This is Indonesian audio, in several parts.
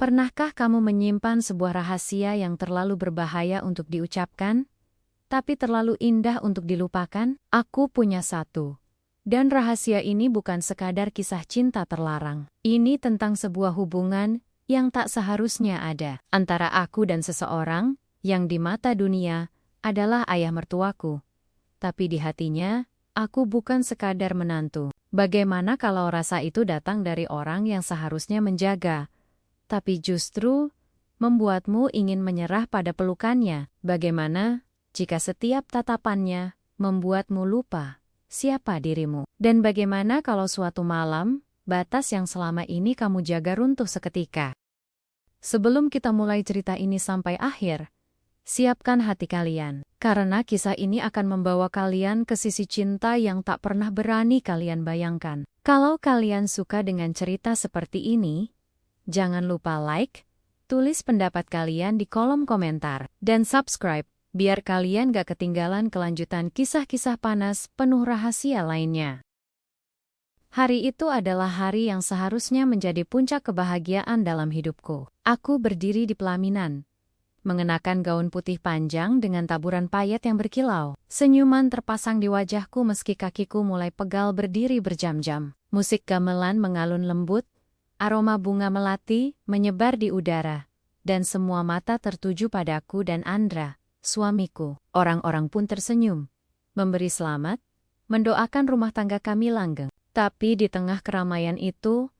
Pernahkah kamu menyimpan sebuah rahasia yang terlalu berbahaya untuk diucapkan, tapi terlalu indah untuk dilupakan? Aku punya satu. Dan rahasia ini bukan sekadar kisah cinta terlarang. Ini tentang sebuah hubungan yang tak seharusnya ada antara aku dan seseorang yang di mata dunia adalah ayah mertuaku. Tapi di hatinya, aku bukan sekadar menantu. Bagaimana kalau rasa itu datang dari orang yang seharusnya menjaga, tapi justru membuatmu ingin menyerah pada pelukannya? Bagaimana jika setiap tatapannya membuatmu lupa siapa dirimu? Dan bagaimana kalau suatu malam, batas yang selama ini kamu jaga runtuh seketika? Sebelum kita mulai cerita ini sampai akhir, siapkan hati kalian, karena kisah ini akan membawa kalian ke sisi cinta yang tak pernah berani kalian bayangkan. Kalau kalian suka dengan cerita seperti ini, jangan lupa like, tulis pendapat kalian di kolom komentar, dan subscribe, biar kalian gak ketinggalan kelanjutan kisah-kisah panas penuh rahasia lainnya. Hari itu adalah hari yang seharusnya menjadi puncak kebahagiaan dalam hidupku. Aku berdiri di pelaminan, mengenakan gaun putih panjang dengan taburan payet yang berkilau. Senyuman terpasang di wajahku meski kakiku mulai pegal berdiri berjam-jam. Musik gamelan mengalun lembut, aroma bunga melati menyebar di udara, dan semua mata tertuju padaku dan Andra, suamiku. Orang-orang pun tersenyum, memberi selamat, mendoakan rumah tangga kami langgeng. Tapi di tengah keramaian itu,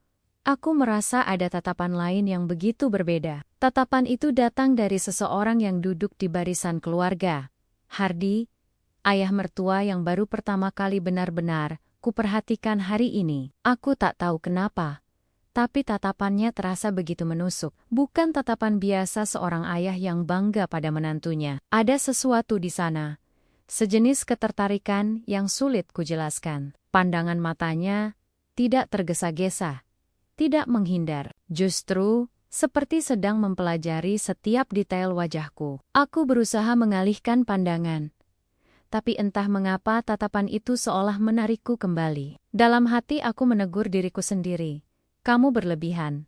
aku merasa ada tatapan lain yang begitu berbeda. Tatapan itu datang dari seseorang yang duduk di barisan keluarga. Hardy, ayah mertua yang baru pertama kali benar-benar kuperhatikan hari ini. Aku tak tahu kenapa, tapi tatapannya terasa begitu menusuk. Bukan tatapan biasa seorang ayah yang bangga pada menantunya. Ada sesuatu di sana, sejenis ketertarikan yang sulit kujelaskan. Pandangan matanya tidak tergesa-gesa, tidak menghindar, justru seperti sedang mempelajari setiap detail wajahku. Aku berusaha mengalihkan pandangan, tapi entah mengapa tatapan itu seolah menarikku kembali. Dalam hati aku menegur diriku sendiri. Kamu berlebihan.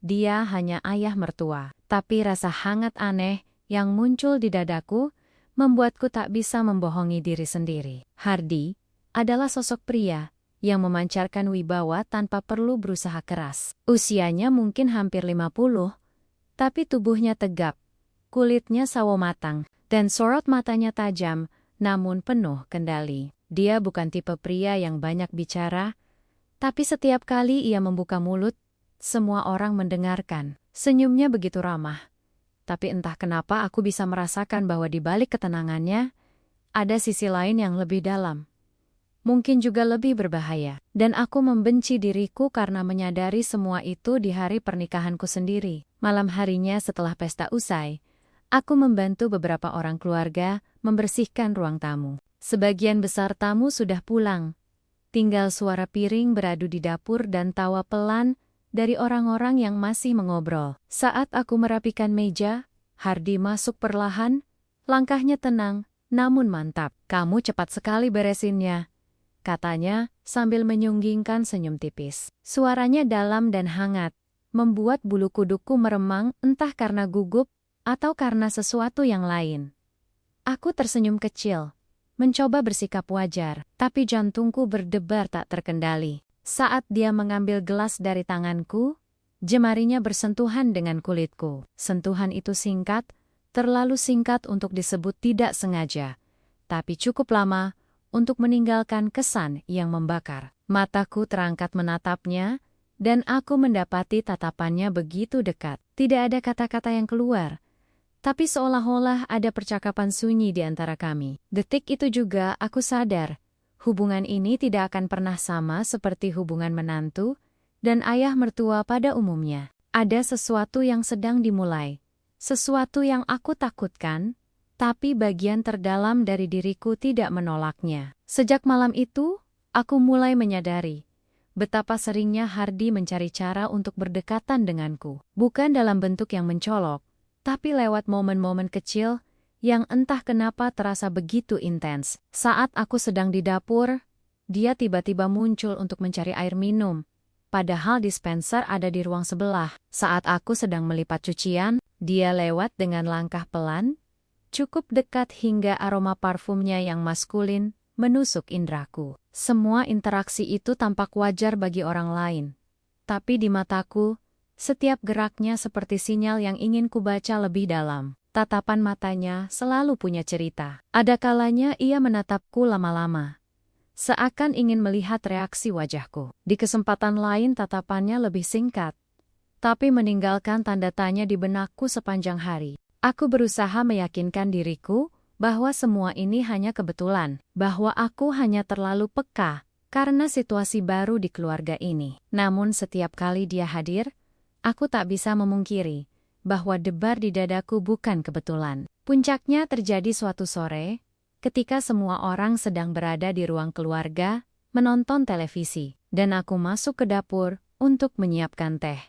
Dia hanya ayah mertua. Tapi rasa hangat aneh yang muncul di dadaku membuatku tak bisa membohongi diri sendiri. Hardy adalah sosok pria yang memancarkan wibawa tanpa perlu berusaha keras. Usianya mungkin hampir 50, tapi tubuhnya tegap, kulitnya sawo matang, dan sorot matanya tajam, namun penuh kendali. Dia bukan tipe pria yang banyak bicara, tapi setiap kali ia membuka mulut, semua orang mendengarkan. Senyumnya begitu ramah. Tapi entah kenapa aku bisa merasakan bahwa di balik ketenangannya, ada sisi lain yang lebih dalam. Mungkin juga lebih berbahaya. Dan aku membenci diriku karena menyadari semua itu di hari pernikahanku sendiri. Malam harinya setelah pesta usai, aku membantu beberapa orang keluarga membersihkan ruang tamu. Sebagian besar tamu sudah pulang. Tinggal suara piring beradu di dapur dan tawa pelan dari orang-orang yang masih mengobrol. Saat aku merapikan meja, Hardy masuk perlahan, langkahnya tenang, namun mantap. Kamu cepat sekali beresinnya, katanya sambil menyunggingkan senyum tipis. Suaranya dalam dan hangat, membuat bulu kudukku meremang entah karena gugup atau karena sesuatu yang lain. Aku tersenyum kecil, mencoba bersikap wajar, tapi jantungku berdebar tak terkendali. Saat dia mengambil gelas dari tanganku, jemarinya bersentuhan dengan kulitku. Sentuhan itu singkat, terlalu singkat untuk disebut tidak sengaja, tapi cukup lama untuk meninggalkan kesan yang membakar. Mataku terangkat menatapnya, dan aku mendapati tatapannya begitu dekat. Tidak ada kata-kata yang keluar, tapi seolah-olah ada percakapan sunyi di antara kami. Detik itu juga aku sadar, hubungan ini tidak akan pernah sama seperti hubungan menantu dan ayah mertua pada umumnya. Ada sesuatu yang sedang dimulai, sesuatu yang aku takutkan, tapi bagian terdalam dari diriku tidak menolaknya. Sejak malam itu, aku mulai menyadari betapa seringnya Hardy mencari cara untuk berdekatan denganku. Bukan dalam bentuk yang mencolok, tapi lewat momen-momen kecil yang entah kenapa terasa begitu intens. Saat aku sedang di dapur, dia tiba-tiba muncul untuk mencari air minum, padahal dispenser ada di ruang sebelah. Saat aku sedang melipat cucian, dia lewat dengan langkah pelan, cukup dekat hingga aroma parfumnya yang maskulin menusuk indraku. Semua interaksi itu tampak wajar bagi orang lain. Tapi di mataku, setiap geraknya seperti sinyal yang ingin kubaca lebih dalam. Tatapan matanya selalu punya cerita. Ada kalanya ia menatapku lama-lama, seakan ingin melihat reaksi wajahku. Di kesempatan lain tatapannya lebih singkat, tapi meninggalkan tanda tanya di benakku sepanjang hari. Aku berusaha meyakinkan diriku bahwa semua ini hanya kebetulan, bahwa aku hanya terlalu peka karena situasi baru di keluarga ini. Namun setiap kali dia hadir, aku tak bisa memungkiri bahwa debar di dadaku bukan kebetulan. Puncaknya terjadi suatu sore, ketika semua orang sedang berada di ruang keluarga, menonton televisi, dan aku masuk ke dapur untuk menyiapkan teh.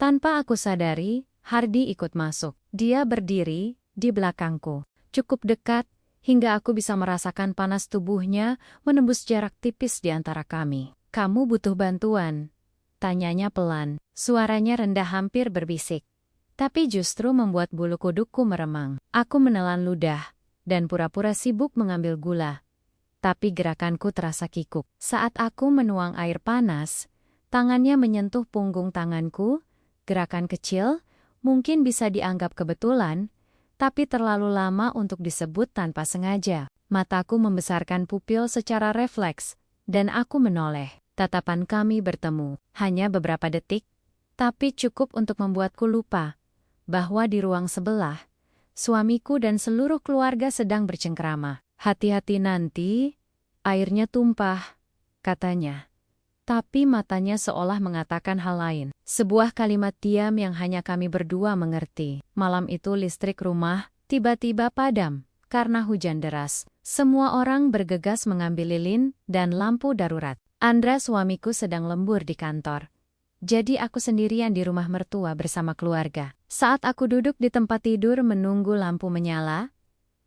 Tanpa aku sadari, Hardy ikut masuk. Dia berdiri di belakangku, cukup dekat, hingga aku bisa merasakan panas tubuhnya menembus jarak tipis di antara kami. "Kamu butuh bantuan?" tanyanya pelan. Suaranya rendah hampir berbisik, tapi justru membuat bulu kudukku meremang. Aku menelan ludah dan pura-pura sibuk mengambil gula. Tapi gerakanku terasa kikuk. Saat aku menuang air panas, tangannya menyentuh punggung tanganku. Gerakan kecil, mungkin bisa dianggap kebetulan, tapi terlalu lama untuk disebut tanpa sengaja. Mataku membesarkan pupil secara refleks, dan aku menoleh. Tatapan kami bertemu. Hanya beberapa detik, tapi cukup untuk membuatku lupa bahwa di ruang sebelah, suamiku dan seluruh keluarga sedang bercengkrama. "Hati-hati nanti, airnya tumpah," katanya. Tapi matanya seolah mengatakan hal lain. Sebuah kalimat diam yang hanya kami berdua mengerti. Malam itu listrik rumah tiba-tiba padam karena hujan deras. Semua orang bergegas mengambil lilin dan lampu darurat. Andra suamiku sedang lembur di kantor. Jadi aku sendirian di rumah mertua bersama keluarga. Saat aku duduk di tempat tidur menunggu lampu menyala,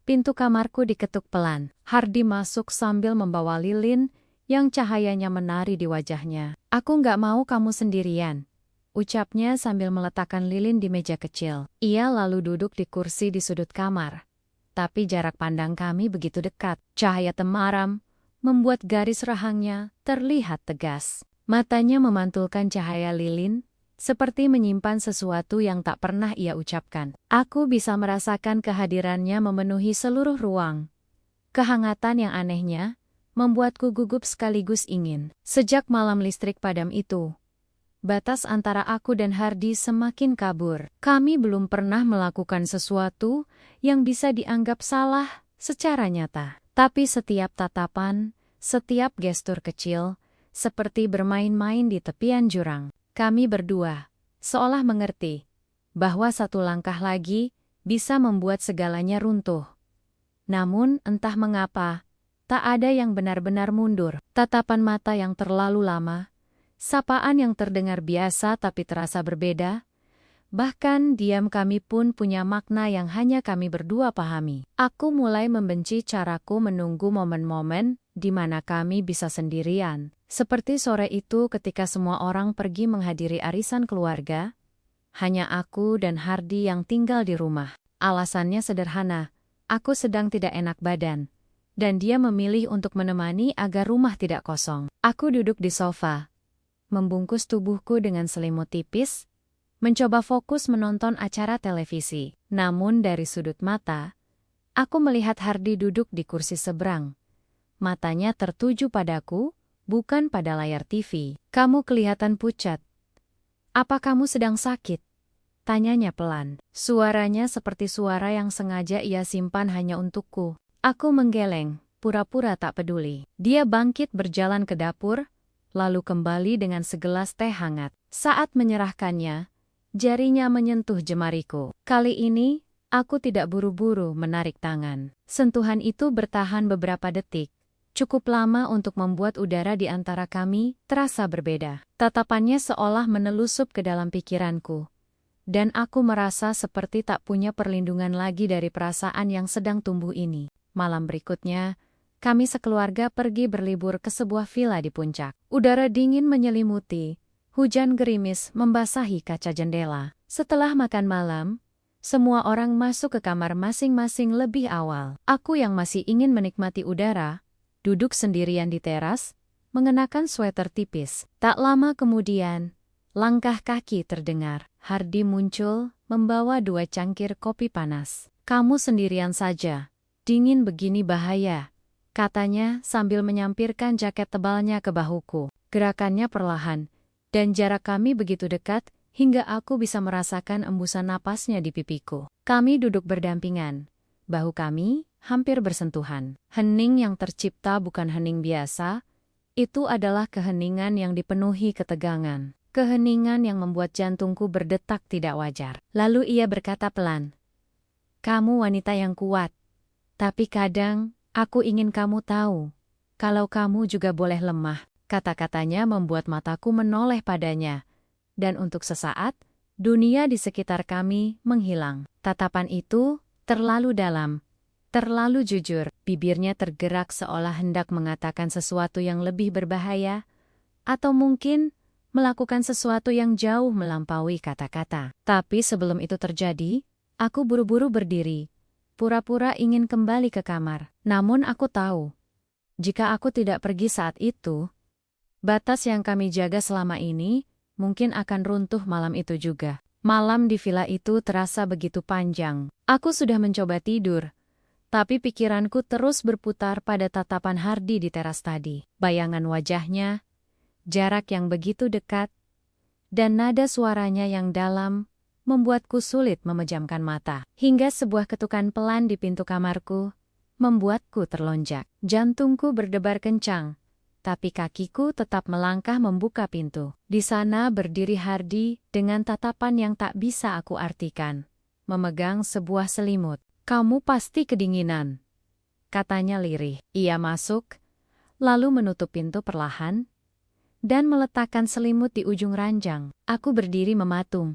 pintu kamarku diketuk pelan. Hardy masuk sambil membawa lilin yang cahayanya menari di wajahnya. "Aku nggak mau kamu sendirian," ucapnya sambil meletakkan lilin di meja kecil. Ia lalu duduk di kursi di sudut kamar. Tapi jarak pandang kami begitu dekat. Cahaya temaram membuat garis rahangnya terlihat tegas. Matanya memantulkan cahaya lilin, seperti menyimpan sesuatu yang tak pernah ia ucapkan. Aku bisa merasakan kehadirannya memenuhi seluruh ruang. Kehangatan yang anehnya membuatku gugup sekaligus ingin. Sejak malam listrik padam itu, batas antara aku dan Hardy semakin kabur. Kami belum pernah melakukan sesuatu yang bisa dianggap salah secara nyata. Tapi setiap tatapan, setiap gestur kecil, seperti bermain-main di tepian jurang. Kami berdua seolah mengerti bahwa satu langkah lagi bisa membuat segalanya runtuh. Namun entah mengapa, tak ada yang benar-benar mundur. Tatapan mata yang terlalu lama, sapaan yang terdengar biasa tapi terasa berbeda, bahkan diam kami pun punya makna yang hanya kami berdua pahami. Aku mulai membenci caraku menunggu momen-momen di mana kami bisa sendirian. Seperti sore itu ketika semua orang pergi menghadiri arisan keluarga, hanya aku dan Hardy yang tinggal di rumah. Alasannya sederhana, aku sedang tidak enak badan, dan dia memilih untuk menemani agar rumah tidak kosong. Aku duduk di sofa, membungkus tubuhku dengan selimut tipis, mencoba fokus menonton acara televisi. Namun dari sudut mata, aku melihat Hardy duduk di kursi seberang. Matanya tertuju padaku, bukan pada layar TV. "Kamu kelihatan pucat. Apa kamu sedang sakit?" tanyanya pelan. Suaranya seperti suara yang sengaja ia simpan hanya untukku. Aku menggeleng, pura-pura tak peduli. Dia bangkit berjalan ke dapur, lalu kembali dengan segelas teh hangat. Saat menyerahkannya, jarinya menyentuh jemariku. Kali ini, aku tidak buru-buru menarik tangan. Sentuhan itu bertahan beberapa detik. Cukup lama untuk membuat udara di antara kami terasa berbeda. Tatapannya seolah menelusup ke dalam pikiranku. Dan aku merasa seperti tak punya perlindungan lagi dari perasaan yang sedang tumbuh ini. Malam berikutnya, kami sekeluarga pergi berlibur ke sebuah villa di puncak. Udara dingin menyelimuti, Hujan gerimis membasahi kaca jendela. Setelah makan malam, semua orang masuk ke kamar masing-masing lebih awal. Aku yang masih ingin menikmati udara, duduk sendirian di teras, mengenakan sweater tipis. Tak lama kemudian, langkah kaki terdengar. Hardi muncul, membawa 2 cangkir kopi panas. "Kamu sendirian saja. Dingin begini bahaya," katanya sambil menyampirkan jaket tebalnya ke bahuku. Gerakannya perlahan, dan jarak kami begitu dekat, hingga aku bisa merasakan embusan napasnya di pipiku. Kami duduk berdampingan. Bahu kami hampir bersentuhan. Hening yang tercipta bukan hening biasa, itu adalah keheningan yang dipenuhi ketegangan. Keheningan yang membuat jantungku berdetak tidak wajar. Lalu ia berkata pelan, "Kamu wanita yang kuat. Tapi kadang, aku ingin kamu tahu, kalau kamu juga boleh lemah." Kata-katanya membuat mataku menoleh padanya. Dan untuk sesaat, dunia di sekitar kami menghilang. Tatapan itu terlalu dalam, terlalu jujur. Bibirnya tergerak seolah hendak mengatakan sesuatu yang lebih berbahaya, atau mungkin melakukan sesuatu yang jauh melampaui kata-kata. Tapi sebelum itu terjadi, aku buru-buru berdiri, pura-pura ingin kembali ke kamar. Namun aku tahu, jika aku tidak pergi saat itu, batas yang kami jaga selama ini mungkin akan runtuh malam itu juga. Malam di villa itu terasa begitu panjang. Aku sudah mencoba tidur, tapi pikiranku terus berputar pada tatapan Hardi di teras tadi. Bayangan wajahnya, jarak yang begitu dekat, dan nada suaranya yang dalam membuatku sulit memejamkan mata. Hingga sebuah ketukan pelan di pintu kamarku membuatku terlonjak. Jantungku berdebar kencang, tapi kakiku tetap melangkah membuka pintu. Di sana berdiri Hardi dengan tatapan yang tak bisa aku artikan, memegang sebuah selimut. "Kamu pasti kedinginan," katanya lirih. Ia masuk, lalu menutup pintu perlahan, dan meletakkan selimut di ujung ranjang. Aku berdiri mematung,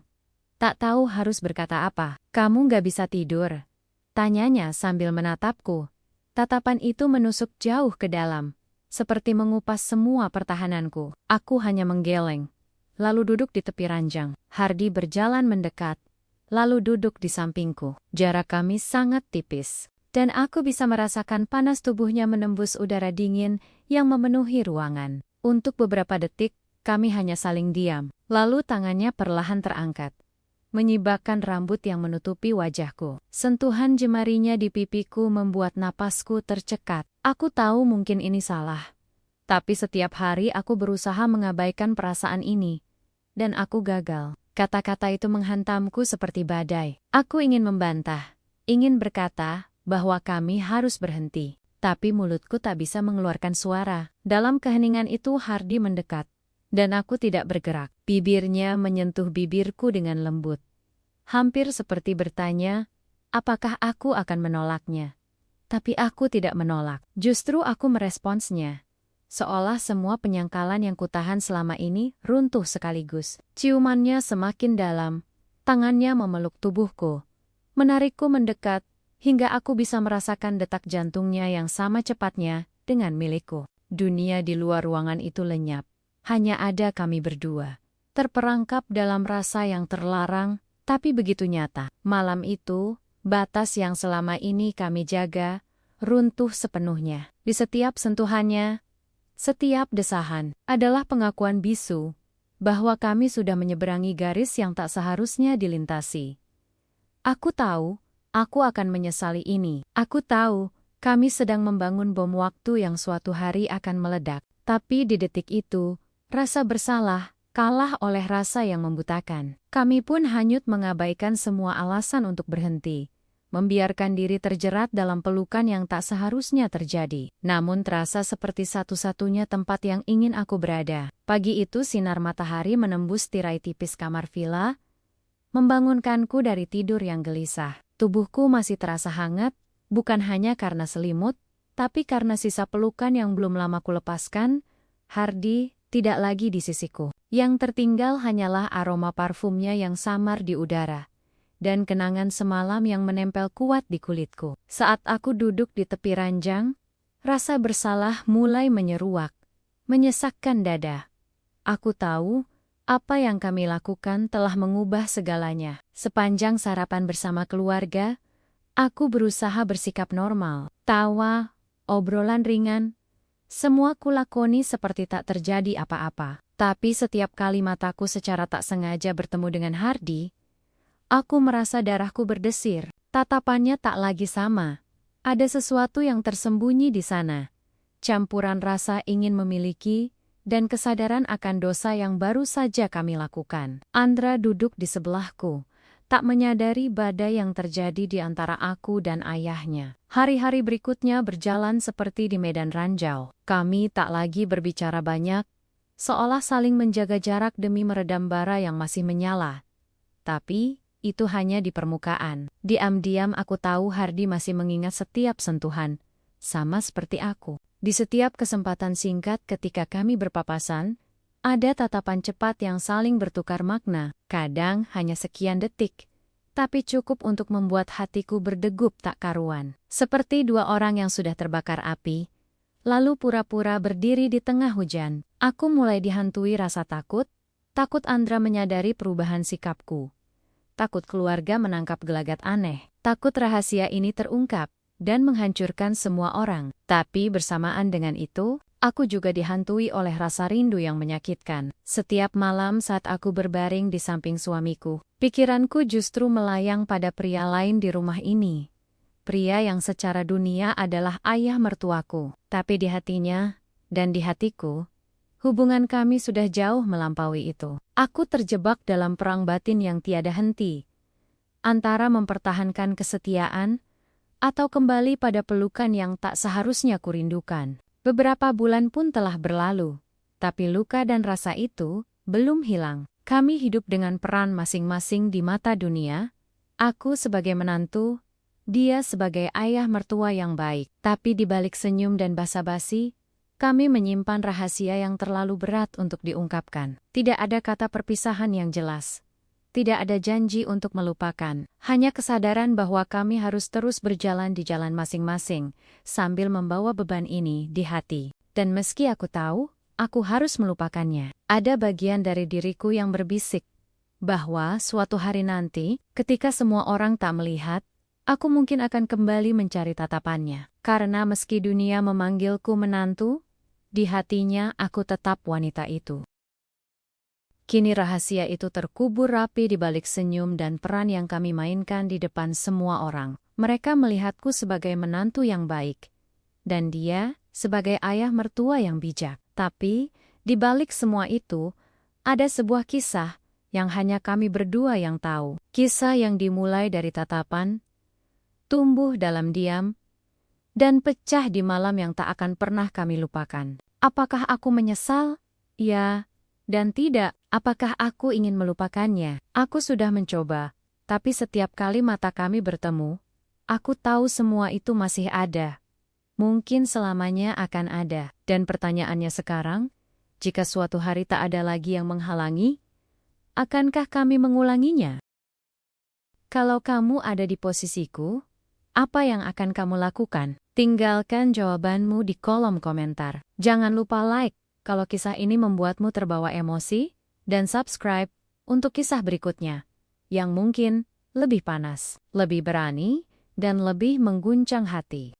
tak tahu harus berkata apa. "Kamu gak bisa tidur?" tanyanya sambil menatapku. Tatapan itu menusuk jauh ke dalam, seperti mengupas semua pertahananku. Aku hanya menggeleng, lalu duduk di tepi ranjang. Hardi berjalan mendekat, lalu duduk di sampingku. Jarak kami sangat tipis, dan aku bisa merasakan panas tubuhnya menembus udara dingin yang memenuhi ruangan. Untuk beberapa detik, kami hanya saling diam. Lalu tangannya perlahan terangkat, menyibakkan rambut yang menutupi wajahku. Sentuhan jemarinya di pipiku membuat napasku tercekat. Aku tahu mungkin ini salah, tapi setiap hari aku berusaha mengabaikan perasaan ini, dan aku gagal. Kata-kata itu menghantamku seperti badai. Aku ingin membantah, ingin berkata bahwa kami harus berhenti, tapi mulutku tak bisa mengeluarkan suara. Dalam keheningan itu Hardi mendekat, dan aku tidak bergerak. Bibirnya menyentuh bibirku dengan lembut, hampir seperti bertanya, apakah aku akan menolaknya. Tapi aku tidak menolak. Justru aku meresponsnya, seolah semua penyangkalan yang kutahan selama ini runtuh sekaligus. Ciumannya semakin dalam, tangannya memeluk tubuhku, menarikku mendekat, hingga aku bisa merasakan detak jantungnya yang sama cepatnya dengan milikku. Dunia di luar ruangan itu lenyap. Hanya ada kami berdua, terperangkap dalam rasa yang terlarang, tapi begitu nyata. Malam itu, batas yang selama ini kami jaga runtuh sepenuhnya. Di setiap sentuhannya, setiap desahan adalah pengakuan bisu bahwa kami sudah menyeberangi garis yang tak seharusnya dilintasi. Aku tahu, aku akan menyesali ini. Aku tahu, kami sedang membangun bom waktu yang suatu hari akan meledak. Tapi di detik itu, rasa bersalah kalah oleh rasa yang membutakan. Kami pun hanyut mengabaikan semua alasan untuk berhenti, membiarkan diri terjerat dalam pelukan yang tak seharusnya terjadi. Namun terasa seperti satu-satunya tempat yang ingin aku berada. Pagi itu sinar matahari menembus tirai tipis kamar villa, membangunkanku dari tidur yang gelisah. Tubuhku masih terasa hangat, bukan hanya karena selimut, tapi karena sisa pelukan yang belum lama kulepaskan. Hardi tidak lagi di sisiku. Yang tertinggal hanyalah aroma parfumnya yang samar di udara, dan kenangan semalam yang menempel kuat di kulitku. Saat aku duduk di tepi ranjang, rasa bersalah mulai menyeruak, menyesakkan dada. Aku tahu, Apa yang kami lakukan telah mengubah segalanya. Sepanjang sarapan bersama keluarga, aku berusaha bersikap normal. Tawa, obrolan ringan, semua kulakoni seperti tak terjadi apa-apa. Tapi setiap kali mataku secara tak sengaja bertemu dengan Hardy, aku merasa darahku berdesir. Tatapannya tak lagi sama. Ada sesuatu yang tersembunyi di sana. Campuran rasa ingin memiliki, dan kesadaran akan dosa yang baru saja kami lakukan. Andra duduk di sebelahku, tak menyadari badai yang terjadi di antara aku dan ayahnya. Hari-hari berikutnya berjalan seperti di medan ranjau. Kami tak lagi berbicara banyak, seolah saling menjaga jarak demi meredam bara yang masih menyala. Tapi, itu hanya di permukaan. Diam-diam aku tahu Hardy masih mengingat setiap sentuhan, sama seperti aku. Di setiap kesempatan singkat ketika kami berpapasan, ada tatapan cepat yang saling bertukar makna, kadang hanya sekian detik, tapi cukup untuk membuat hatiku berdegup tak karuan. Seperti dua orang yang sudah terbakar api, lalu pura-pura berdiri di tengah hujan. Aku mulai dihantui rasa takut Andra menyadari perubahan sikapku, takut keluarga menangkap gelagat aneh, takut rahasia ini terungkap dan menghancurkan semua orang. Tapi bersamaan dengan itu, aku juga dihantui oleh rasa rindu yang menyakitkan. Setiap malam saat aku berbaring di samping suamiku, pikiranku justru melayang pada pria lain di rumah ini. Pria yang secara dunia adalah ayah mertuaku, tapi di hatinya, dan di hatiku, hubungan kami sudah jauh melampaui itu. Aku terjebak dalam perang batin yang tiada henti, antara mempertahankan kesetiaan, atau kembali pada pelukan yang tak seharusnya kurindukan. Beberapa bulan pun telah berlalu, tapi luka dan rasa itu belum hilang. Kami hidup dengan peran masing-masing di mata dunia, aku sebagai menantu, dia sebagai ayah mertua yang baik. Tapi di balik senyum dan basa-basi, kami menyimpan rahasia yang terlalu berat untuk diungkapkan. Tidak ada kata perpisahan yang jelas. Tidak ada janji untuk melupakan, hanya kesadaran bahwa kami harus terus berjalan di jalan masing-masing, sambil membawa beban ini di hati. Dan meski aku tahu, aku harus melupakannya, ada bagian dari diriku yang berbisik, bahwa suatu hari nanti, ketika semua orang tak melihat, aku mungkin akan kembali mencari tatapannya. Karena meski dunia memanggilku menantu, di hatinya aku tetap wanita itu. Kini rahasia itu terkubur rapi di balik senyum dan peran yang kami mainkan di depan semua orang. Mereka melihatku sebagai menantu yang baik, dan dia sebagai ayah mertua yang bijak. Tapi, di balik semua itu, ada sebuah kisah yang hanya kami berdua yang tahu. Kisah yang dimulai dari tatapan, tumbuh dalam diam, dan pecah di malam yang tak akan pernah kami lupakan. Apakah aku menyesal? Ya, dan tidak. Apakah aku ingin melupakannya? Aku sudah mencoba, tapi setiap kali mata kami bertemu, aku tahu semua itu masih ada. Mungkin selamanya akan ada. Dan pertanyaannya sekarang, jika suatu hari tak ada lagi yang menghalangi, akankah kami mengulanginya? Kalau kamu ada di posisiku, apa yang akan kamu lakukan? Tinggalkan jawabanmu di kolom komentar. Jangan lupa like kalau kisah ini membuatmu terbawa emosi, dan subscribe untuk kisah berikutnya, yang mungkin lebih panas, lebih berani, dan lebih mengguncang hati.